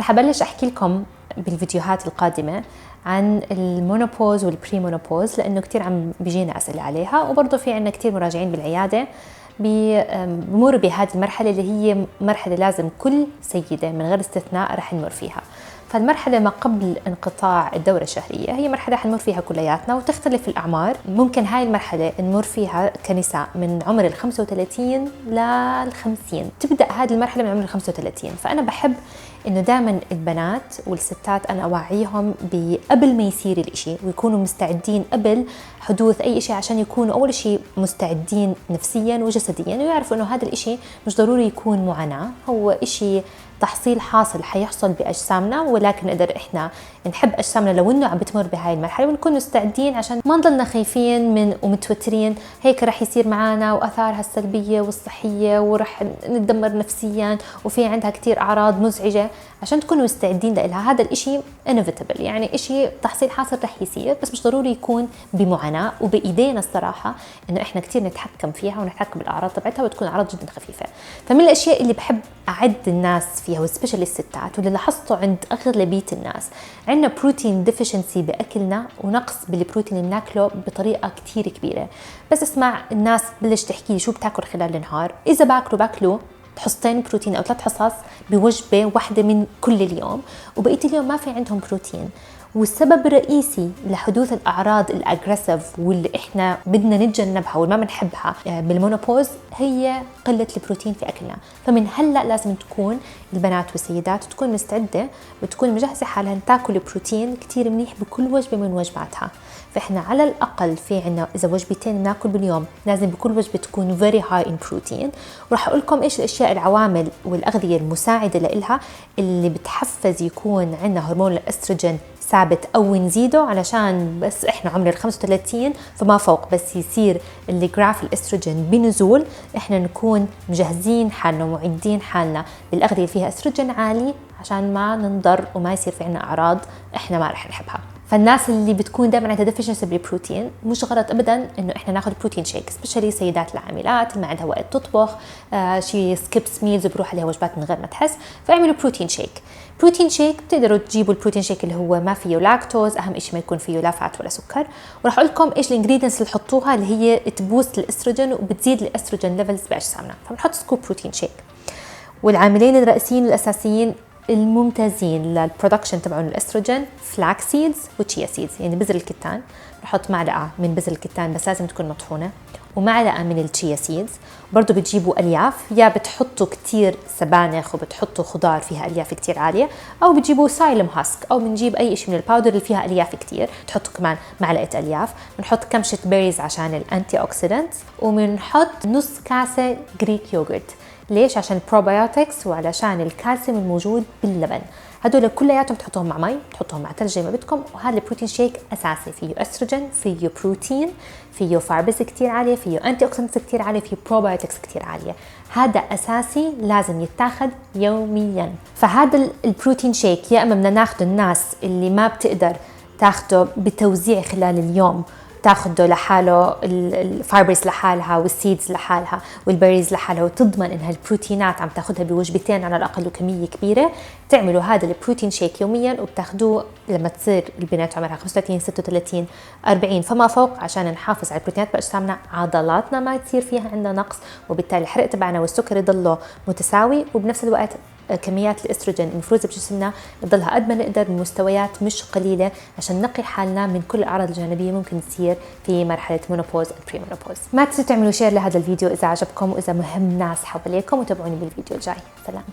رح أبلش أحكي لكم بالفيديوهات القادمة عن المونوبوز والبريمونوبوز، لأنه كتير عم بيجينا أسئلة عليها، وبرضه في عنا كتير مراجعين بالعيادة بمروا بهذه المرحلة اللي هي مرحلة لازم كل سيدة من غير استثناء رح نمر فيها. فالمرحلة ما قبل انقطاع الدورة الشهرية هي مرحلة حنمر فيها كلياتنا، وتختلف الأعمار. ممكن هاي المرحلة نمر فيها كنساء من عمر 35 ل50، تبدأ هذه المرحلة من عمر 35. فأنا بحب إنه دائما البنات والستات أنا أوعيهم قبل ما يصير الإشي، ويكونوا مستعدين قبل حدوث أي إشي، عشان يكونوا أول شيء مستعدين نفسيا وجسديا، ويعرفوا إنه هذا الإشي مش ضروري يكون معاناة، هو إشي تحصيل حاصل حيحصل بأجسامنا، ولكن نقدر إحنا نحب أجسامنا لو إنه عم بتمر بهاي المرحلة، ونكون مستعدين عشان ما نضلنا خايفين ومتوترين هيك رح يصير معنا وأثارها السلبية والصحية، ورح نتدمر نفسيا وفي عندها كتير أعراض مزعجة. عشان تكونوا مستعدين لها، هذا الإشي inevitable، يعني إشي تحصيل حاصل رح يصير، بس مش ضروري يكون بمعاناة، وبإيدينا الصراحة إنه إحنا كتير نتحكم فيها ونتحكم بالأعراض تبعتها، وتكون أعراض جدا خفيفة. فمن الأشياء اللي بحب أعد الناس فيها، وسبيشالي الستات، واللي لاحظته عند أغلبية الناس، عندنا بروتين ديفيشنسي بأكلنا، ونقص بالبروتين اللي بناكله بطريقة كتير كبيرة. بس اسمع الناس بلش تحكي لي شو بتاكل خلال النهار، إذا باكلوا حصتين بروتين أو 3 حصص بوجبة واحدة من كل اليوم، وبقية اليوم ما في عندهم بروتين. والسبب الرئيسي لحدوث الأعراض الأجريسيف واللي إحنا بدنا نتجنبها والما بنحبها بالمونوبوز هي قلة البروتين في أكلنا. فمن هلأ لازم تكون البنات والسيدات تكون مستعدة وتكون مجهزة حالها تاكل بروتين كتير منيح بكل وجبة من وجباتها. فإحنا على الأقل في عنا إذا وجبتين ناكل باليوم، لازم بكل وجبة تكون very high in protein. وراح أقول لكم إيش الأشياء العوامل والأغذية المساعدة لإلها اللي بتحفز يكون عنا هرمون الاستروجين ثابت أو نزيده، علشان بس إحنا عمر 35 فما فوق بس يصير الجراف الاستروجين بنزول، إحنا نكون مجهزين حالنا ومعدين حالنا للأغذية فيها استروجين عالي، عشان ما ننضر وما يصير في عنا أعراض إحنا ما رح نحبها. فالناس اللي بتكون دائما عندها ديفيشنسي بالبروتين، مش غلط ابدا انه احنا ناخذ بروتين شيك، سبيشالي سيدات العاملات اللي ما عندها وقت تطبخ، شي سكيبس ميلز وبروح عليها وجبات من غير ما تحس، فاعملوا بروتين شيك. بروتين شيك بتقدروا تجيبوا البروتين شيك اللي هو ما فيه لاكتوز، اهم شيء ما يكون فيه لا فات ولا سكر. وراح اقول لكم ايش الانجريدينتس اللي تحطوها اللي هي تبوست الاستروجين وبتزيد الاستروجين ليفلز باجسامنا. فبنحط سكوب بروتين شيك. والعاملين الرئيسيين الاساسيين الممتازين للبرودكشن تبعون الاستروجين فلاك سيدز وتشيا سيدز، يعني بذر الكتان. بحط معلقه من بذر الكتان بس لازم تكون مطحونه، ومعلقه من التشيا سيدز. برضو بتجيبوا الياف، يا بتحطوا كتير سبانخ وبتحطوا خضار فيها الياف كتير عاليه، او بتجيبوا سايلم هاسك، او بنجيب اي شيء من الباودر اللي فيها الياف كتير، تحطوا كمان معلقه الياف. بنحط كمشه بيريز عشان الانتي اوكسيدنتس، وبنحط نص كاسه جريك يوغرت. ليش؟ عشان البروبايوتكس وعلشان الكالسيوم الموجود باللبن. هدول كلياتهم تحطوهم مع مي، تحطوهم مع ثلج زي ما بدكم. وهذا البروتين شيك اساسي، فيه استروجين، فيه بروتين، فيه فاربز كتير عاليه، فيه انتي اوكسيدنتس كتير عاليه، فيه بروبايوتكس كتير عاليه. هذا اساسي لازم يتاخذ يوميا. فهذا البروتين شيك يا اما بدنا ناخذه الناس اللي ما بتقدر تاخذه بتوزيع خلال اليوم، تاخده لحاله، الفايبرز لحالها والسيدز لحالها والبيريز لحالها، وتضمن انها البروتينات عم تاخدها بوجبتين على الاقل وكميه كبيره. تعملوا هذا البروتين شيك يوميا، وبتاخدوه لما تصير البنات عمرها 35 36 40 فما فوق، عشان نحافظ على البروتينات باجسامنا، عضلاتنا ما تصير فيها عندنا نقص، وبالتالي الحرق تبعنا والسكر يضله متساوي، وبنفس الوقت كميات الاستروجين المفروزه بجسمنا تضلها قد ما نقدر بمستويات مش قليله، عشان نقي حالنا من كل الاعراض الجانبيه ممكن تصير في مرحله مونوبوز والبري مونوبوز. ما تنسوا تعملوا شير لهذا الفيديو اذا عجبكم، واذا مهم ناس حواليكم، وتابعوني بالفيديو الجاي. سلام.